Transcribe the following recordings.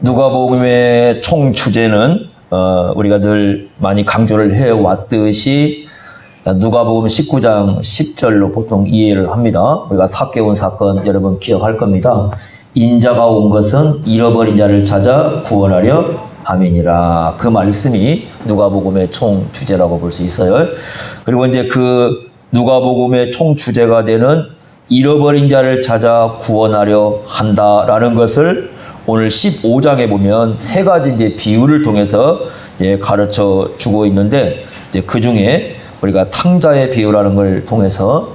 누가복음의 총 주제는 우리가 늘 많이 강조를 해왔듯이 누가복음 19장 10절로 보통 이해를 합니다. 우리가 삭개온 사건 여러분 기억할 겁니다. 인자가 온 것은 잃어버린 자를 찾아 구원하려 함이니라. 그 말씀이 누가복음의 총 주제라고 볼 수 있어요. 그리고 이제 그 누가복음의 총 주제가 되는 잃어버린 자를 찾아 구원하려 한다라는 것을 오늘 15장에 보면 세 가지 이제 비유를 통해서 가르쳐 주고 있는데, 이제 그 중에 우리가 탕자의 비유라는 걸 통해서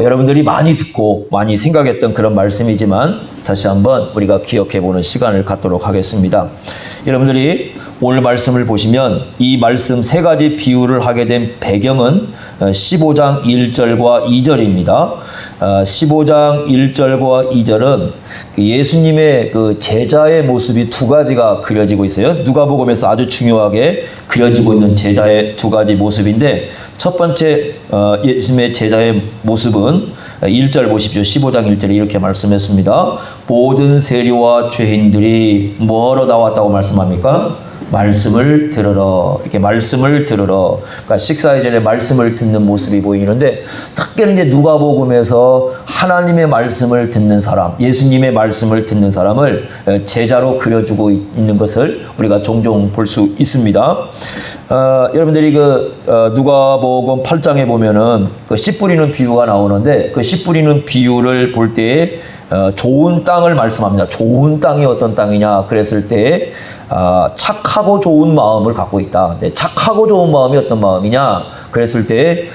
여러분들이 많이 듣고 많이 생각했던 그런 말씀이지만 다시 한번 우리가 기억해 보는 시간을 갖도록 하겠습니다. 여러분들이 오늘 말씀을 보시면 이 말씀 세 가지 비유를 하게 된 배경은 15장 1절과 2절입니다. 15장 1절과 2절은 예수님의 그 제자의 모습이 두 가지가 그려지고 있어요. 누가복음에서 아주 중요하게 그려지고 있는 제자의 두 가지 모습인데, 첫 번째 예수님의 제자의 모습은 1절 보십시오. 15장 1절에 이렇게 말씀했습니다. 모든 세리와 죄인들이 뭐하러 나왔다고 말씀합니까? 말씀을 들으러. 이렇게 말씀을 들으러. 그러니까 식사 이전에 말씀을 듣는 모습이 보이는데, 특별히 이제 누가복음에서 하나님의 말씀을 듣는 사람, 예수님의 말씀을 듣는 사람을 제자로 그려주고 있는 것을 우리가 종종 볼 수 있습니다. 여러분들이 누가복음 8장에 보면은 그 씨 뿌리는 비유가 나오는데, 그 씨 뿌리는 비유를 볼 때에 좋은 땅을 말씀합니다. 좋은 땅이 어떤 땅이냐 그랬을 때 착하고 좋은 마음을 갖고 있다. 네, 착하고 좋은 마음이 어떤 마음이냐 그랬을 때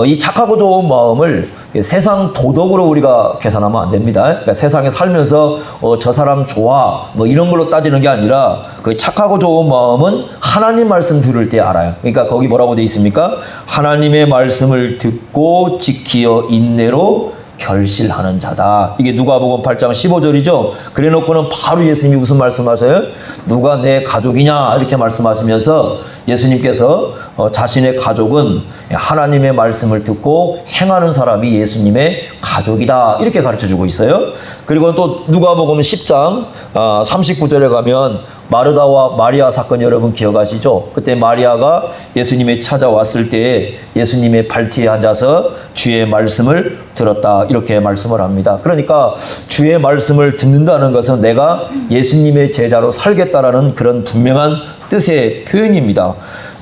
이 착하고 좋은 마음을 세상 도덕으로 우리가 계산하면 안 됩니다. 그러니까 세상에 살면서 저 사람 좋아 뭐 이런 걸로 따지는 게 아니라, 그 착하고 좋은 마음은 하나님 말씀 들을 때 알아요. 그러니까 거기 뭐라고 돼 있습니까? 하나님의 말씀을 듣고 지키어 인내로 결실하는 자다. 이게 누가복음 8장 15절이죠. 그래 놓고는 바로 예수님이 무슨 말씀하세요? 누가 내 가족이냐 이렇게 말씀하시면서 예수님께서 자신의 가족은 하나님의 말씀을 듣고 행하는 사람이 예수님의 가족이다 이렇게 가르쳐주고 있어요. 그리고 또 누가복음 10장 39절에 가면 마르다와 마리아 사건 여러분 기억하시죠? 그때 마리아가 예수님이 찾아왔을 때 예수님의 발치에 앉아서 주의 말씀을 들었다 이렇게 말씀을 합니다. 그러니까 주의 말씀을 듣는다는 것은 내가 예수님의 제자로 살겠다라는 그런 분명한 뜻의 표현입니다.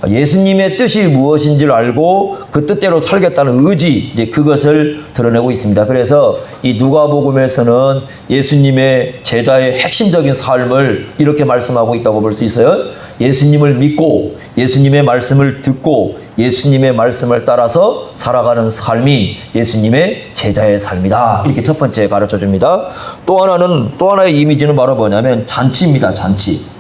예수님의 뜻이 무엇인지를 알고 그 뜻대로 살겠다는 의지, 이제 그것을 드러내고 있습니다. 그래서 이 누가복음에서는 예수님의 제자의 핵심적인 삶을 이렇게 말씀하고 있다고 볼 수 있어요. 예수님을 믿고 예수님의 말씀을 듣고 예수님의 말씀을 따라서 살아가는 삶이 예수님의 제자의 삶이다. 이렇게 첫 번째 가르쳐 줍니다. 또 하나의 이미지는 바로 뭐냐면 잔치입니다. 잔치.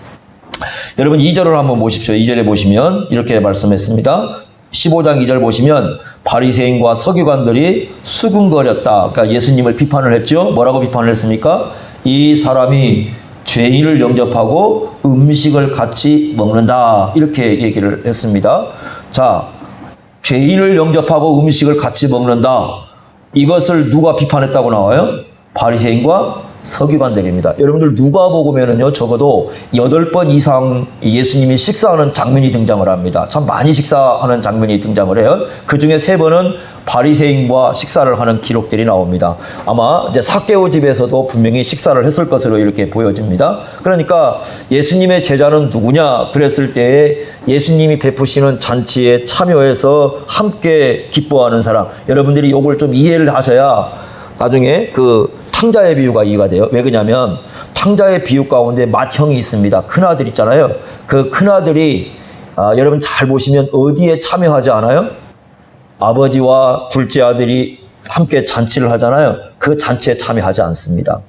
여러분 2절을 한번 보십시오. 2절에 보시면 이렇게 말씀했습니다. 15장 2절 보시면 바리새인과 서기관들이 수군거렸다. 그러니까 예수님을 비판을 했죠. 뭐라고 비판을 했습니까? 이 사람이 죄인을 영접하고 음식을 같이 먹는다. 이렇게 얘기를 했습니다. 자, 죄인을 영접하고 음식을 같이 먹는다. 이것을 누가 비판했다고 나와요? 바리새인과 서기관들입니다. 여러분들 누가복음에는요 적어도 8번 이상 예수님이 식사하는 장면이 등장을 합니다. 참 많이 식사하는 장면이 등장을 해요. 그 중에 3번은 바리새인과 식사를 하는 기록들이 나옵니다. 아마 이제 삭개오 집에서도 분명히 식사를 했을 것으로 이렇게 보여집니다. 그러니까 예수님의 제자는 누구냐 그랬을 때 예수님이 베푸시는 잔치에 참여해서 함께 기뻐하는 사람, 여러분들이 이걸 좀 이해를 하셔야 나중에 그 탕자의 비유가 이해가 돼요. 왜 그러냐면 탕자의 비유 가운데 맏형이 있습니다. 큰아들 있잖아요. 그 큰아들이 여러분 잘 보시면 어디에 참여하지 않아요? 아버지와 둘째 아들이 함께 잔치를 하잖아요. 그 잔치에 참여하지 않습니다.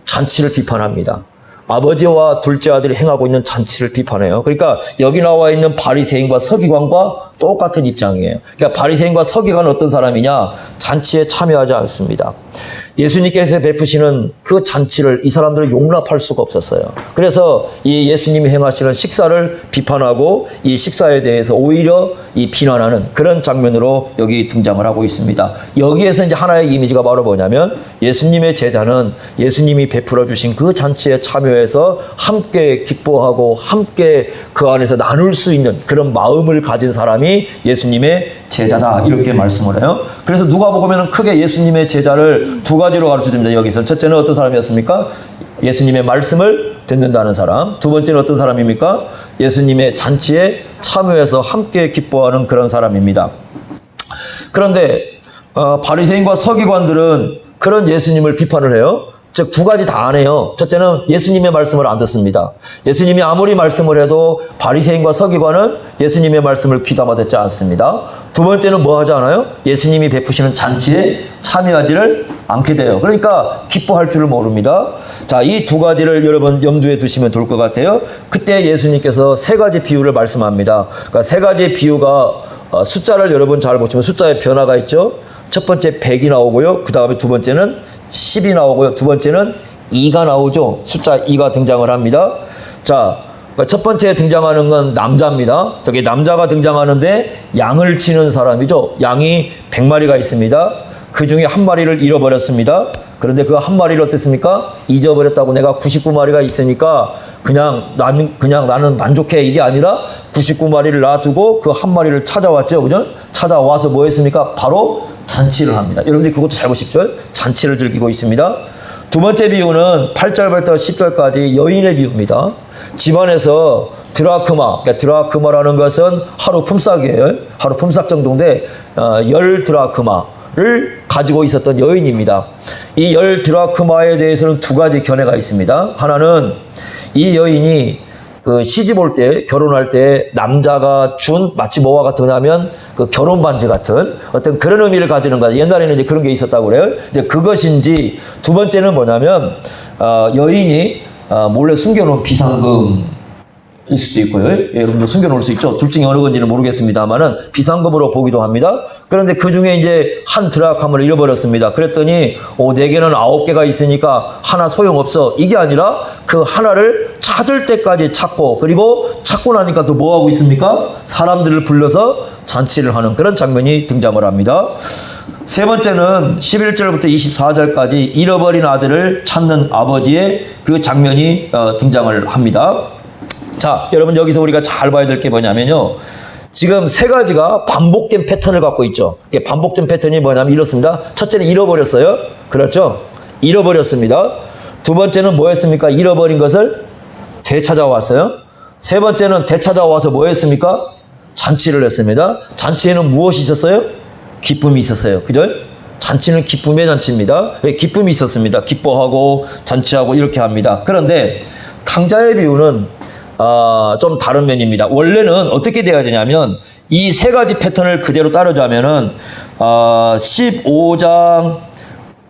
잔치를 비판합니다. 아버지와 둘째 아들이 행하고 있는 잔치를 비판해요. 그러니까 여기 나와 있는 바리새인과 서기관과 똑같은 입장이에요. 그러니까 바리새인과 서기관은 어떤 사람이냐? 잔치에 참여하지 않습니다. 예수님께서 베푸시는 그 잔치를 이 사람들은 용납할 수가 없었어요. 그래서 이 예수님이 행하시는 식사를 비판하고 이 식사에 대해서 오히려 이 비난하는 그런 장면으로 여기 등장을 하고 있습니다. 여기에서 이제 하나의 이미지가 바로 뭐냐면 예수님의 제자는 예수님이 베풀어 주신 그 잔치에 참여해서 함께 기뻐하고 함께 그 안에서 나눌 수 있는 그런 마음을 가진 사람이 예수님의 제자다, 이렇게 말씀을 해요. 그래서 누가복음에는 크게 예수님의 제자를 두 가지로 가르쳐줍니다. 여기서 첫째는 어떤 사람이었습니까? 예수님의 말씀을 듣는다는 사람. 두 번째는 어떤 사람입니까? 예수님의 잔치에 참여해서 함께 기뻐하는 그런 사람입니다. 그런데 바리새인과 서기관들은 그런 예수님을 비판을 해요. 즉 두 가지 다 안 해요. 첫째는 예수님의 말씀을 안 듣습니다. 예수님이 아무리 말씀을 해도 바리새인과 서기관은 예수님의 말씀을 귀담아 듣지 않습니다. 두 번째는 뭐 하지 않아요? 예수님이 베푸시는 잔치에 참여하지를 않게 돼요. 그러니까 기뻐할 줄을 모릅니다. 자, 이 두 가지를 여러분 염두에 두시면 좋을 것 같아요. 그때 예수님께서 세 가지 비유를 말씀합니다. 그러니까 세 가지 비유가 숫자를 여러분 잘 보시면 숫자의 변화가 있죠. 첫 번째 100이 나오고요. 그 다음에 두 번째는 10이 나오고요. 두 번째는 2가 나오죠. 숫자 2가 등장을 합니다. 자, 첫 번째 등장하는 건 남자입니다. 저기 남자가 등장하는데 양을 치는 사람이죠. 양이 100마리가 있습니다. 그 중에 한 마리를 잃어버렸습니다. 그런데 그 한 마리를 어땠습니까? 잊어버렸다고 내가 99마리가 있으니까 그냥 나는 만족해, 이게 아니라 99마리를 놔두고 그 한 마리를 찾아왔죠. 그죠? 찾아와서 뭐 했습니까? 바로 잔치를 합니다. 여러분들이 그것도 잘 보십시오. 잔치를 즐기고 있습니다. 두 번째 비유는 8절부터 10절까지 여인의 비유입니다. 집안에서 드라크마, 드라크마라는 것은 하루 품삯이에요. 하루 품삯 정도인데 10드라크마를 가지고 있었던 여인입니다. 이 10드라크마에 대해서는 두 가지 견해가 있습니다. 하나는 이 여인이 그 시집 올 때, 결혼할 때 남자가 준 마치 뭐와 같은 거냐면 그 결혼 반지 같은 어떤 그런 의미를 가지는 거예요. 옛날에는 이제 그런 게 있었다고 그래요. 이제 그것인지, 두 번째는 뭐냐면 여인이 몰래 숨겨놓은 비상금일 수도 있고요. 여러분들 숨겨놓을 수 있죠. 둘 중에 어느 건지는 모르겠습니다만은 비상금으로 보기도 합니다. 그런데 그 중에 이제 한 드라크마를 잃어버렸습니다. 그랬더니 내게는 9개가 있으니까 하나 소용없어, 이게 아니라 그 하나를 찾을 때까지 찾고, 그리고 찾고 나니까 또 뭐 하고 있습니까? 사람들을 불러서 잔치를 하는 그런 장면이 등장을 합니다. 세 번째는 11절부터 24절까지 잃어버린 아들을 찾는 아버지의 그 장면이 등장을 합니다. 자, 여러분 여기서 우리가 잘 봐야 될 게 뭐냐면요, 지금 세 가지가 반복된 패턴을 갖고 있죠. 반복된 패턴이 뭐냐면 이렇습니다. 첫째는 잃어버렸어요. 그렇죠? 잃어버렸습니다. 두 번째는 뭐 했습니까? 잃어버린 것을 되찾아왔어요. 세 번째는 되찾아와서 뭐 했습니까? 잔치를 했습니다. 잔치에는 무엇이 있었어요? 기쁨이 있었어요. 그죠? 잔치는 기쁨의 잔치입니다. 기쁨이 있었습니다. 기뻐하고 잔치하고 이렇게 합니다. 그런데 탕자의 비유는 좀 다른 면입니다. 원래는 어떻게 돼야 되냐면 이 세 가지 패턴을 그대로 따르자면은 15장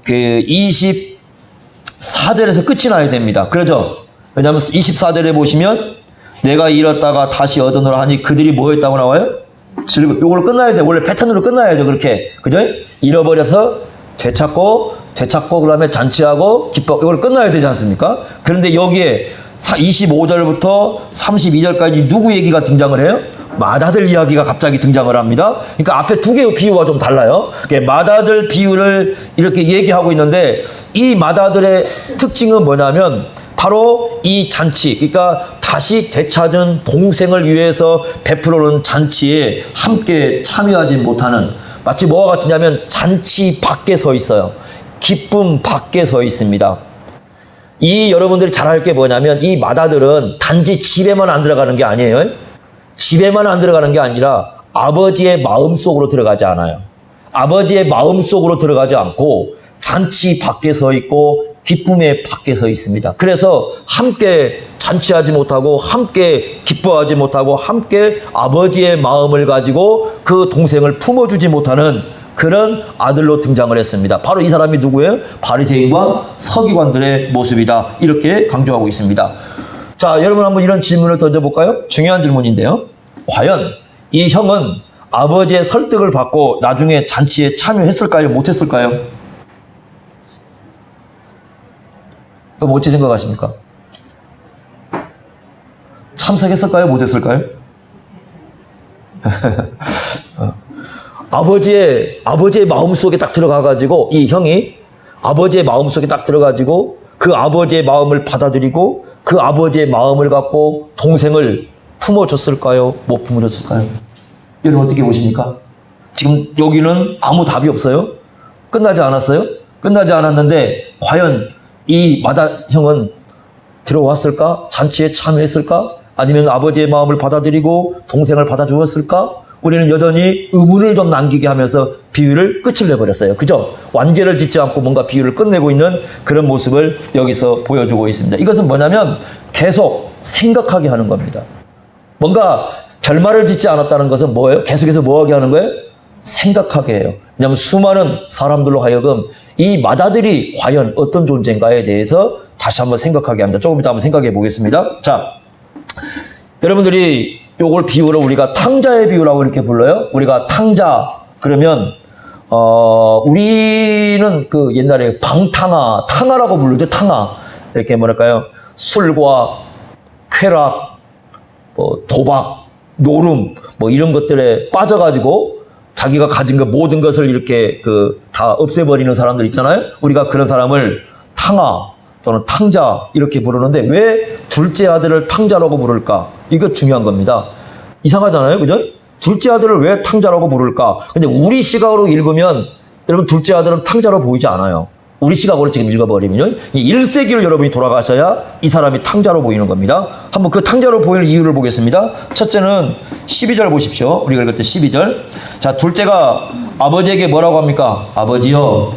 그 24절에서 끝이 나야 됩니다. 그러죠? 왜냐하면 24절에 보시면 내가 잃었다가 다시 얻으노라 하니 그들이 뭐 했다고 나와요? 요걸로 끝나야 돼. 원래 패턴으로 끝나야죠. 그렇게. 그죠? 잃어버려서 되찾고 그 다음에 잔치하고 기뻐, 이걸 끝나야 되지 않습니까? 그런데 여기에 25절부터 32절까지 누구 얘기가 등장을 해요? 맏아들 이야기가 갑자기 등장을 합니다. 그러니까 앞에 두 개의 비유가 좀 달라요. 맏아들 비유를 이렇게 얘기하고 있는데 이 맏아들의 특징은 뭐냐면 바로 이 잔치, 그러니까 다시 되찾은 동생을 위해서 베풀어놓은 잔치에 함께 참여하지 못하는, 마치 뭐와 같으냐면 잔치 밖에 서 있어요. 기쁨 밖에 서 있습니다. 이 여러분들이 잘 알 게 뭐냐면 이 맏아들은 단지 집에만 안 들어가는 게 아니에요. 집에만 안 들어가는 게 아니라 아버지의 마음속으로 들어가지 않아요. 아버지의 마음속으로 들어가지 않고 잔치 밖에 서 있고 기쁨의 밖에 서 있습니다. 그래서 함께 잔치하지 못하고 함께 기뻐하지 못하고 함께 아버지의 마음을 가지고 그 동생을 품어주지 못하는 그런 아들로 등장을 했습니다. 바로 이 사람이 누구예요? 바리새인과 서기관들의 모습이다. 이렇게 강조하고 있습니다. 자, 여러분 한번 이런 질문을 던져볼까요? 중요한 질문인데요. 과연 이 형은 아버지의 설득을 받고 나중에 잔치에 참여했을까요? 못했을까요? 그럼 어찌 생각하십니까? 참석했을까요? 못했을까요? 아버지의 마음속에 딱 들어가가지고, 이 형이 아버지의 마음속에 딱 들어가지고, 그 아버지의 마음을 받아들이고, 그 아버지의 마음을 갖고 동생을 품어줬을까요? 못 품어줬을까요? 여러분 어떻게 보십니까? 지금 여기는 아무 답이 없어요? 끝나지 않았어요? 끝나지 않았는데, 과연 이 마다 형은 들어왔을까? 잔치에 참여했을까? 아니면 아버지의 마음을 받아들이고 동생을 받아주었을까? 우리는 여전히 의문을 좀 남기게 하면서 비유를 끝을 내버렸어요. 그죠? 완결을 짓지 않고 뭔가 비유를 끝내고 있는 그런 모습을 여기서 보여주고 있습니다. 이것은 뭐냐면 계속 생각하게 하는 겁니다. 뭔가 결말을 짓지 않았다는 것은 뭐예요? 계속해서 뭐하게 하는 거예요? 생각하게 해요. 왜냐하면 수많은 사람들로 하여금 이 마다들이 과연 어떤 존재인가에 대해서 다시 한번 생각하게 합니다. 조금 이따 한번 생각해 보겠습니다. 자, 여러분들이 요걸 비유를 우리가 탕자의 비유라고 이렇게 불러요. 우리가 탕자 그러면 우리는 그 옛날에 탕화라고 부르죠. 탕화. 이렇게 뭐랄까요? 술과 쾌락, 뭐 도박, 노름, 뭐 이런 것들에 빠져가지고 자기가 가진 것 모든 것을 이렇게 다 없애버리는 사람들 있잖아요. 우리가 그런 사람을 탕화 또는 탕자 이렇게 부르는데 왜 둘째 아들을 탕자라고 부를까? 이거 중요한 겁니다. 이상하잖아요. 그죠? 둘째 아들을 왜 탕자라고 부를까? 근데 우리 시각으로 읽으면 여러분 둘째 아들은 탕자로 보이지 않아요. 우리 시각으로 지금 읽어버리면요. 1세기로 여러분이 돌아가셔야 이 사람이 탕자로 보이는 겁니다. 한번 그 탕자로 보이는 이유를 보겠습니다. 첫째는 12절 보십시오. 우리가 읽었던 12절. 자, 둘째가 아버지에게 뭐라고 합니까? 아버지여,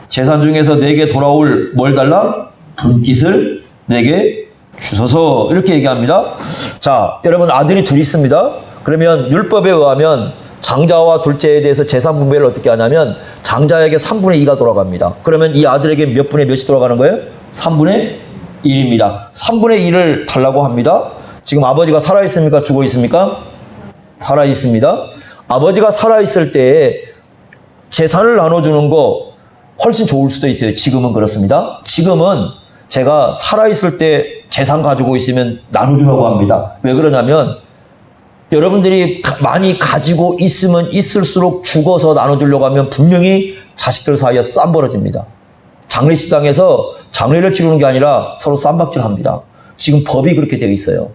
재산 중에서 내게 돌아올 뭘 달라? 분깃을 내게 주소서. 이렇게 얘기합니다. 자, 여러분 아들이 둘이 있습니다. 그러면 율법에 의하면 장자와 둘째에 대해서 재산 분배를 어떻게 하냐면 장자에게 3분의 2가 돌아갑니다. 그러면 이 아들에게 몇 분의 몇이 돌아가는 거예요? 3분의 1입니다. 3분의 1을 달라고 합니다. 지금 아버지가 살아있습니까? 죽어 있습니까? 살아있습니다. 아버지가 살아있을 때에 재산을 나눠주는 거 훨씬 좋을 수도 있어요. 지금은 그렇습니다. 지금은 제가 살아있을 때 재산 가지고 있으면 나눠주라고 합니다. 왜 그러냐면 여러분들이 많이 가지고 있으면 있을수록 죽어서 나눠주려고 하면 분명히 자식들 사이에 쌈 벌어집니다. 장례식장에서 장례를 치르는 게 아니라 서로 쌈박질합니다. 지금 법이 그렇게 되어 있어요.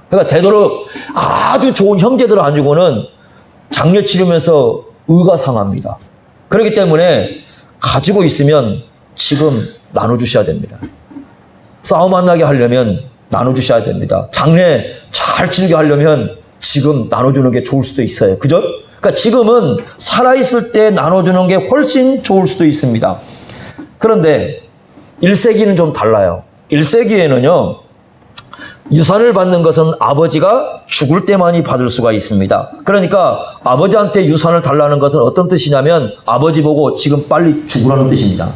그러니까 되도록 아주 좋은 형제들을 안 주고는 장례 치르면서 의가 상합니다. 그렇기 때문에 가지고 있으면 지금 나눠주셔야 됩니다. 싸움 안 나게 하려면 나눠주셔야 됩니다. 장례 잘 치르게 하려면 지금 나눠주는 게 좋을 수도 있어요. 그죠? 그러니까 지금은 살아있을 때 나눠주는 게 훨씬 좋을 수도 있습니다. 그런데 1세기는 좀 달라요. 1세기에는요, 유산을 받는 것은 아버지가 죽을 때만이 받을 수가 있습니다. 그러니까 아버지한테 유산을 달라는 것은 어떤 뜻이냐면 아버지 보고 지금 빨리 죽으라는 뜻입니다.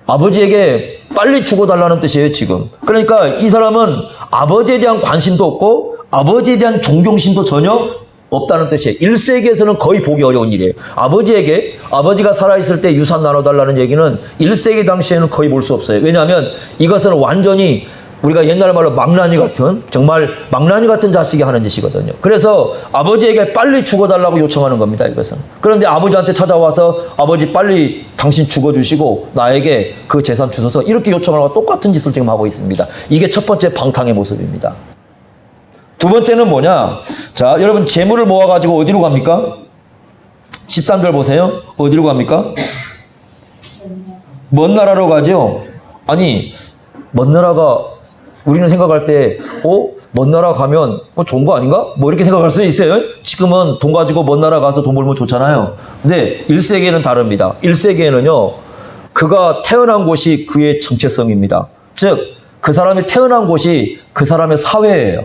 아버지에게 빨리 죽어달라는 뜻이에요, 지금. 그러니까 이 사람은 아버지에 대한 관심도 없고 아버지에 대한 존경심도 전혀 없다는 뜻이에요. 1세기에서는 거의 보기 어려운 일이에요. 아버지가 살아있을 때 유산 나눠달라는 얘기는 1세기 당시에는 거의 볼 수 없어요. 왜냐하면 이것은 완전히 우리가 옛날 말로 망나니 같은, 정말 망나니 같은 자식이 하는 짓이거든요. 그래서 아버지에게 빨리 죽어달라고 요청하는 겁니다, 이것은. 그런데 아버지한테 찾아와서 아버지 빨리 당신 죽어주시고 나에게 그 재산 주소서, 이렇게 요청하고 똑같은 짓을 지금 하고 있습니다. 이게 첫 번째 방탕의 모습입니다. 두 번째는 뭐냐? 자, 여러분 재물을 모아가지고 어디로 갑니까? 13절 보세요. 어디로 갑니까? 먼 나라로 가죠? 아니, 먼 나라가 우리는 생각할 때, 먼 나라 가면 좋은 거 아닌가? 뭐 이렇게 생각할 수 있어요. 지금은 돈 가지고 먼 나라 가서 돈 벌면 좋잖아요. 근데 1세기에는 다릅니다. 1세기에는요, 그가 태어난 곳이 그의 정체성입니다. 즉, 그 사람이 태어난 곳이 그 사람의 사회예요.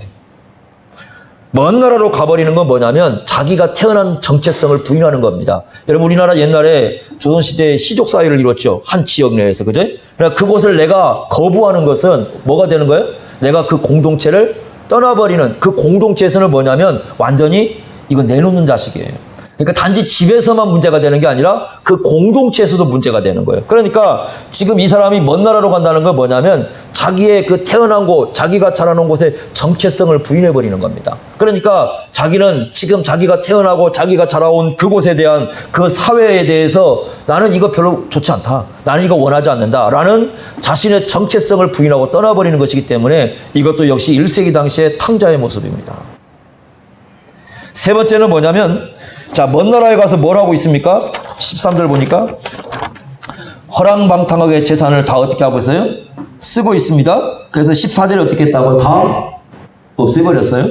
먼 나라로 가버리는 건 뭐냐면 자기가 태어난 정체성을 부인하는 겁니다. 여러분, 우리나라 옛날에 조선시대에 시족사회를 이뤘죠. 한 지역 내에서. 그죠? 그러니까 그곳을 내가 거부하는 것은 뭐가 되는 거예요? 내가 그 공동체를 떠나버리는, 그 공동체에서는 뭐냐면 완전히 이거 내놓는 자식이에요. 그러니까 단지 집에서만 문제가 되는 게 아니라 그 공동체에서도 문제가 되는 거예요. 그러니까 지금 이 사람이 먼 나라로 간다는 건 뭐냐면 자기의 그 태어난 곳, 자기가 자라는 곳의 정체성을 부인해버리는 겁니다. 그러니까 자기는 지금 자기가 태어나고 자기가 자라온 그곳에 대한 그 사회에 대해서 나는 이거 별로 좋지 않다. 나는 이거 원하지 않는다. 라는 자신의 정체성을 부인하고 떠나버리는 것이기 때문에 이것도 역시 1세기 당시의 탕자의 모습입니다. 세 번째는 뭐냐면 자, 먼 나라에 가서 뭘 하고 있습니까? 13절 보니까 허랑방탕하게 재산을 다 어떻게 하고 있어요? 쓰고 있습니다. 그래서 14절에 어떻게 했다고? 다 없애버렸어요.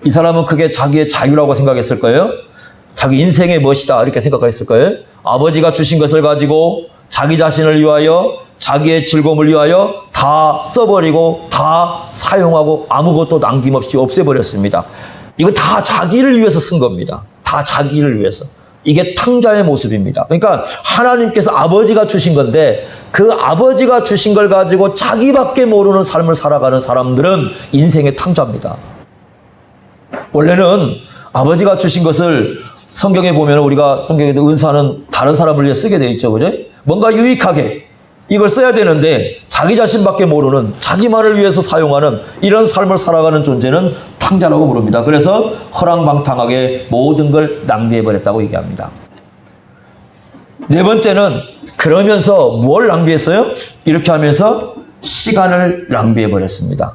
이 사람은 그게 자기의 자유라고 생각했을 거예요. 자기 인생의 멋이다 이렇게 생각했을 거예요. 아버지가 주신 것을 가지고 자기 자신을 위하여 자기의 즐거움을 위하여 다 써버리고 다 사용하고 아무것도 남김없이 없애버렸습니다. 이거 다 자기를 위해서 쓴 겁니다. 다 자기를 위해서. 이게 탕자의 모습입니다. 그러니까 하나님께서 아버지가 주신 건데 그 아버지가 주신 걸 가지고 자기밖에 모르는 삶을 살아가는 사람들은 인생의 탕자입니다. 원래는 아버지가 주신 것을 성경에 보면 우리가 성경에도 은사는 다른 사람을 위해 쓰게 돼 있죠. 그죠? 뭔가 유익하게 이걸 써야 되는데 자기 자신밖에 모르는 자기만을 위해서 사용하는 이런 삶을 살아가는 존재는 탕자라고 부릅니다. 그래서 허랑방탕하게 모든 걸 낭비해버렸다고 얘기합니다. 네 번째는 그러면서 뭘 낭비했어요? 이렇게 하면서 시간을 낭비해버렸습니다.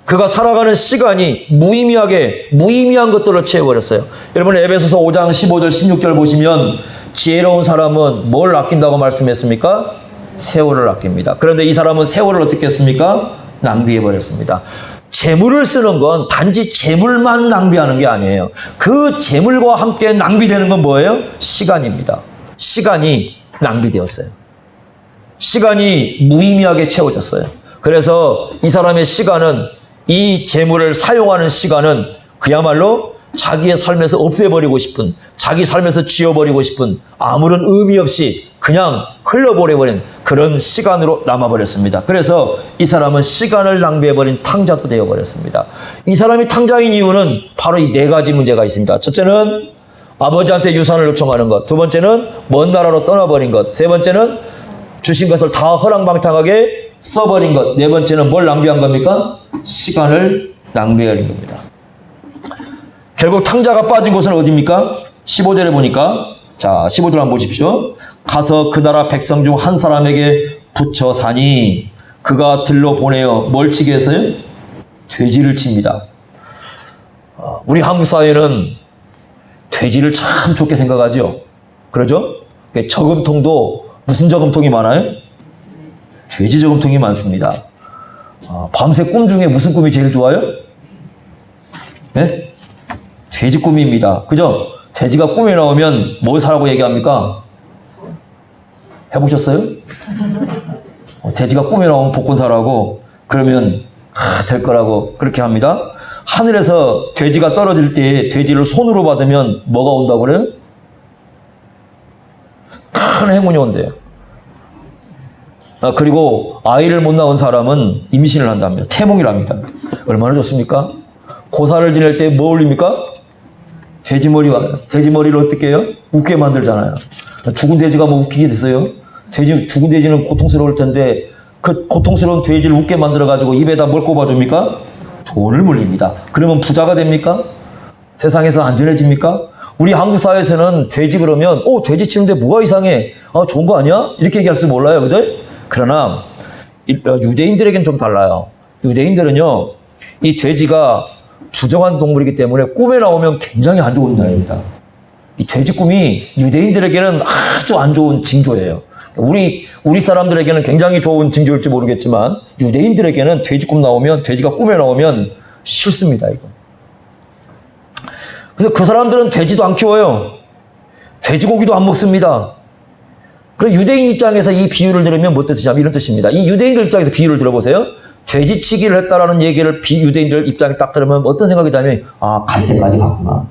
그가 살아가는 시간이 무의미한 것들을 채워버렸어요. 여러분 에베소서 5장 15절 16절 보시면 지혜로운 사람은 뭘 아낀다고 말씀했습니까? 세월을 아낍니다. 그런데 이 사람은 세월을 어떻게 했습니까? 낭비해버렸습니다. 재물을 쓰는 건 단지 재물만 낭비하는 게 아니에요. 그 재물과 함께 낭비되는 건 뭐예요? 시간입니다. 시간이 낭비되었어요. 시간이 무의미하게 채워졌어요. 그래서 이 사람의 시간은 이 재물을 사용하는 시간은 그야말로 자기의 삶에서 없애버리고 싶은 자기 삶에서 지워버리고 싶은 아무런 의미 없이 그냥 흘러버려버린 그런 시간으로 남아버렸습니다. 그래서 이 사람은 시간을 낭비해버린 탕자도 되어버렸습니다. 이 사람이 탕자인 이유는 바로 이 네 가지 문제가 있습니다. 첫째는 아버지한테 유산을 요청하는 것, 두 번째는 먼 나라로 떠나버린 것, 세 번째는 주신 것을 다 허랑방탕하게 써버린 것, 네 번째는 뭘 낭비한 겁니까? 시간을 낭비해버린 겁니다. 결국 탕자가 빠진 곳은 어디입니까? 15절에 보니까 자 15절 한번 보십시오. 가서 그 나라 백성 중 한 사람에게 붙여 사니 그가 들러 보내어 뭘 치게 했어요? 돼지를 칩니다. 우리 한국 사회는 돼지를 참 좋게 생각하죠. 그러죠? 저금통도 무슨 저금통이 많아요? 돼지 저금통이 많습니다. 밤새 꿈 중에 무슨 꿈이 제일 좋아요? 네? 돼지 꿈입니다. 그죠? 돼지가 꿈에 나오면 뭘 사라고 얘기합니까? 해보셨어요? 돼지가 꿈에 나오면 복권 사라고 그러면 될 거라고 그렇게 합니다. 하늘에서 돼지가 떨어질 때 돼지를 손으로 받으면 뭐가 온다고 그래요? 큰 행운이 온대요. 그리고 아이를 못 낳은 사람은 임신을 한답니다. 태몽이라 합니다. 얼마나 좋습니까? 고사를 지낼 때 뭐 올립니까? 돼지머리를 어떻게 해요? 웃게 만들잖아요. 죽은 돼지가 뭐 웃기게 됐어요? 죽은 돼지는 고통스러울 텐데 그 고통스러운 돼지를 웃게 만들어가지고 입에다 뭘 꼽아줍니까? 돈을 물립니다. 그러면 부자가 됩니까? 세상에서 안전해집니까? 우리 한국 사회에서는 돼지 그러면 돼지 치는데 뭐가 이상해? 좋은 거 아니야? 이렇게 얘기할 수 몰라요. 그죠? 그러나 유대인들에겐 좀 달라요. 유대인들은요 이 돼지가 부정한 동물이기 때문에 꿈에 나오면 굉장히 안 좋은 날입니다. 이 돼지 꿈이 유대인들에게는 아주 안 좋은 징조예요. 우리 사람들에게는 굉장히 좋은 징조일지 모르겠지만 유대인들에게는 돼지 꿈 나오면 돼지가 꿈에 나오면 싫습니다. 이거. 그래서 그 사람들은 돼지도 안 키워요. 돼지고기도 안 먹습니다. 그럼 유대인 입장에서 이 비유를 들으면 뭐 뜻이냐면 이런 뜻입니다. 이 유대인들 입장에서 비유를 들어보세요. 돼지치기를 했다라는 얘기를 유대인들 입장에 딱 들으면 어떤 생각이 나면 갈 때까지 갔구나.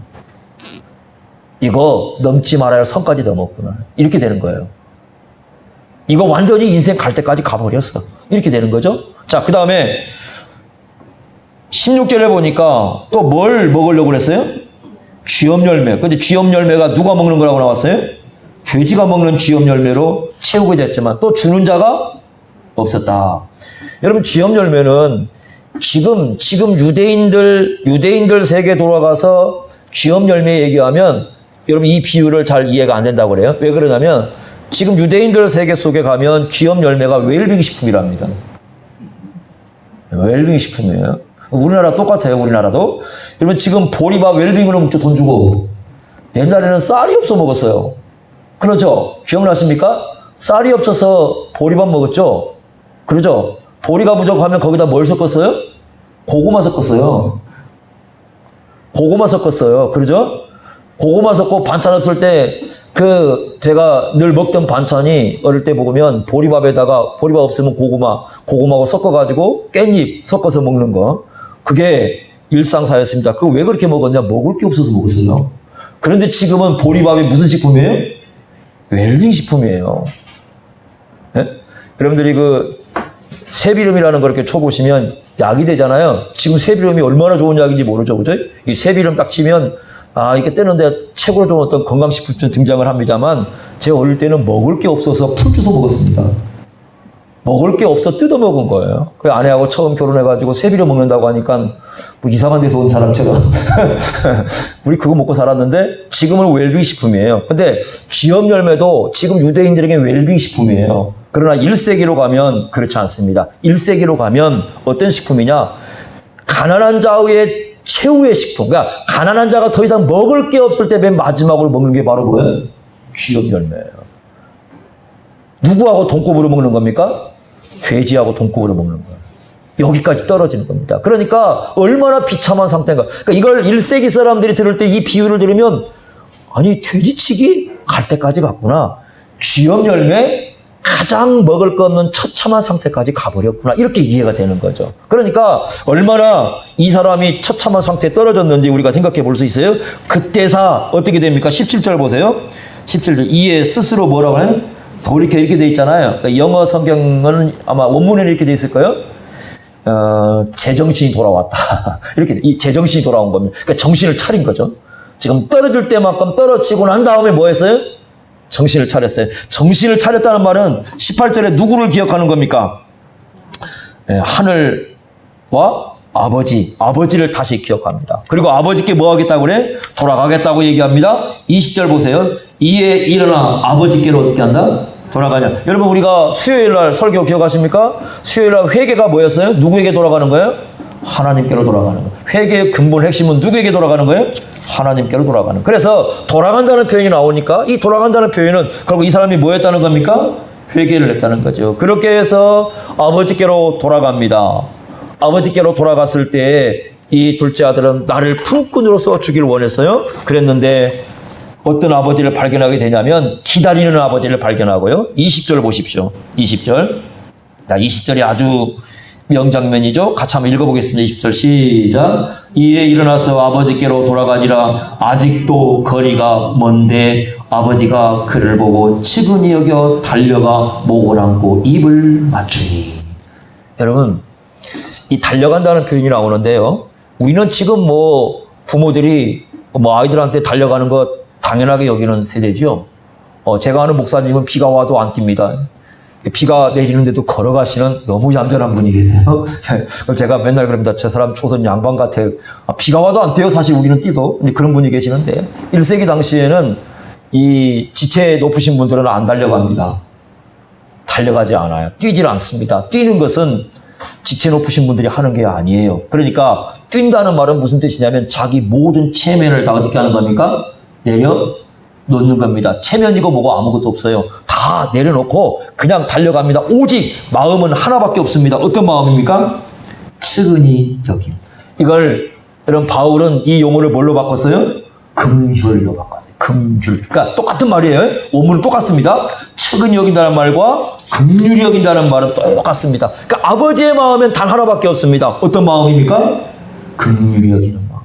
이거 넘지 말아야 할 선까지 넘었구나. 이렇게 되는 거예요. 이거 완전히 인생 갈 때까지 가버렸어. 이렇게 되는 거죠. 자, 그 다음에 16절에 보니까 또 뭘 먹으려고 그랬어요? 쥐염 열매. 근데 쥐염 열매가 누가 먹는 거라고 나왔어요? 돼지가 먹는 쥐염 열매로 채우게 됐지만 또 주는 자가 없었다. 여러분, 쥐염 열매는 지금 유대인들 세계에 돌아가서 쥐염 열매 얘기하면 여러분 이 비유를 잘 이해가 안 된다고 그래요. 왜 그러냐면 지금 유대인들 세계 속에 가면 쥐염 열매가 웰빙 식품이랍니다. 웰빙 식품이에요. 우리나라 똑같아요. 우리나라도. 여러분 지금 보리밥 웰빙으로 먹죠. 돈 주고. 옛날에는 쌀이 없어 먹었어요. 그러죠? 기억나십니까? 쌀이 없어서 보리밥 먹었죠? 그러죠? 보리가 부족하면 거기다 뭘 섞었어요? 고구마 섞었어요. 고구마 섞었어요. 그러죠? 고구마 섞고 반찬 없을 때 제가 늘 먹던 반찬이 어릴 때 먹으면 보리밥 없으면 고구마하고 섞어가지고 깻잎 섞어서 먹는 거. 그게 일상사였습니다. 그거 왜 그렇게 먹었냐? 먹을 게 없어서 먹었어요. 그런데 지금은 보리밥이 무슨 식품이에요? 웰빙 식품이에요. 네? 여러분들이 새비름이라는 거 이렇게 쳐보시면 약이 되잖아요. 지금 새비름이 얼마나 좋은 약인지 모르죠. 그죠? 이 새비름 딱 치면 이게 뜨는데 최고로 좋은 어떤 건강식품처럼 등장을 합니다만 제 어릴 때는 먹을 게 없어서 풀 주워 먹었습니다. 먹을 게 없어 뜯어 먹은 거예요. 그 아내하고 처음 결혼해가지고 새비름 먹는다고 하니까 뭐 이상한 데서 온 사람처럼 우리 그거 먹고 살았는데 지금은 웰빙 식품이에요. 근데 쥐염 열매도 지금 유대인들에게 웰빙 식품이에요. 그러나 1세기로 가면 그렇지 않습니다. 1세기로 가면 어떤 식품이냐? 가난한 자의 최후의 식품. 그러니까 가난한 자가 더 이상 먹을 게 없을 때 맨 마지막으로 먹는 게 바로 뭐예요? 쥐염 열매예요. 누구하고 돈kop으로 먹는 겁니까? 돼지하고 돈kop으로 먹는 거예요. 여기까지 떨어지는 겁니다. 그러니까 얼마나 비참한 상태인가. 그러니까 이걸 1세기 사람들이 들을 때 이 비유를 들으면 아니 돼지치기 갈 때까지 갔구나. 쥐염 열매 가장 먹을 거 없는 처참한 상태까지 가버렸구나. 이렇게 이해가 되는 거죠. 그러니까 얼마나 이 사람이 처참한 상태에 떨어졌는지 우리가 생각해 볼 수 있어요. 그때사 어떻게 됩니까? 17절 보세요. 17절 이에 스스로 뭐라고 해요? 돌이켜 이렇게 돼 있잖아요. 그러니까 영어 성경은 아마 원문에는 이렇게 돼 있을 거예요. 제정신이 돌아왔다. 이렇게 이 제정신이 돌아온 겁니다. 그러니까 정신을 차린 거죠. 지금 떨어질 때만큼 떨어지고 난 다음에 뭐 했어요? 정신을 차렸어요. 정신을 차렸다는 말은 18절에 누구를 기억하는 겁니까? 하늘과 아버지를 다시 기억합니다. 그리고 아버지께 뭐 하겠다고 그래? 돌아가겠다고 얘기합니다. 20절 보세요. 이에 일어나 아버지께로 어떻게 한다? 돌아가냐. 여러분 우리가 수요일날 설교 기억하십니까? 수요일날 회개가 뭐였어요? 누구에게 돌아가는 거예요? 하나님께로 돌아가는 거예요. 회개의 근본 핵심은 누구에게 돌아가는 거예요? 하나님께로 돌아가는. 그래서 돌아간다는 표현이 나오니까 이 돌아간다는 표현은 결국 이 사람이 뭐 했다는 겁니까? 회개를 했다는 거죠. 그렇게 해서 아버지께로 돌아갑니다. 아버지께로 돌아갔을 때 이 둘째 아들은 나를 품꾼으로 써주길 원했어요. 그랬는데 어떤 아버지를 발견하게 되냐면 기다리는 아버지를 발견하고요. 20절 보십시오. 20절. 20절이 아주 명장면이죠. 같이 한번 읽어보겠습니다. 20절 시작. 이에 일어나서 아버지께로 돌아가니라. 아직도 거리가 먼데 아버지가 그를 보고 측은히 여겨 달려가 목을 안고 입을 맞추니. 여러분 이 달려간다는 표현이 나오는데요. 우리는 지금 부모들이 아이들한테 달려가는 거 당연하게 여기는 세대죠. 제가 아는 목사님은 비가 와도 안 뜁니다. 비가 내리는데도 걸어가시는 너무 얌전한 분이 계세요. 제가 맨날 그럽니다. 저 사람 초선 양반 같아. 비가 와도 안 뛰어요. 사실 우리는 뛰도. 그런 분이 계시는데 1세기 당시에는 이 지체 높으신 분들은 안 달려갑니다. 달려가지 않아요. 뛰질 않습니다. 뛰는 것은 지체 높으신 분들이 하는 게 아니에요. 그러니까 뛴다는 말은 무슨 뜻이냐면 자기 모든 체면을 다 어떻게 하는 겁니까? 내려놓는 겁니다. 체면이고 뭐고 아무것도 없어요. 다 내려놓고 그냥 달려갑니다. 오직 마음은 하나밖에 없습니다. 어떤 마음입니까? 측은히 여김. 이걸 여러분 바울은 이 용어를 뭘로 바꿨어요? 긍휼로 바꿨어요. 긍휼. 그러니까 똑같은 말이에요. 원문은 똑같습니다. 측은히 여긴다는 말과 긍휼히 여긴다는 말은 똑같습니다. 그러니까 아버지의 마음엔 단 하나밖에 없습니다. 어떤 마음입니까? 긍휼히 여기는 마음.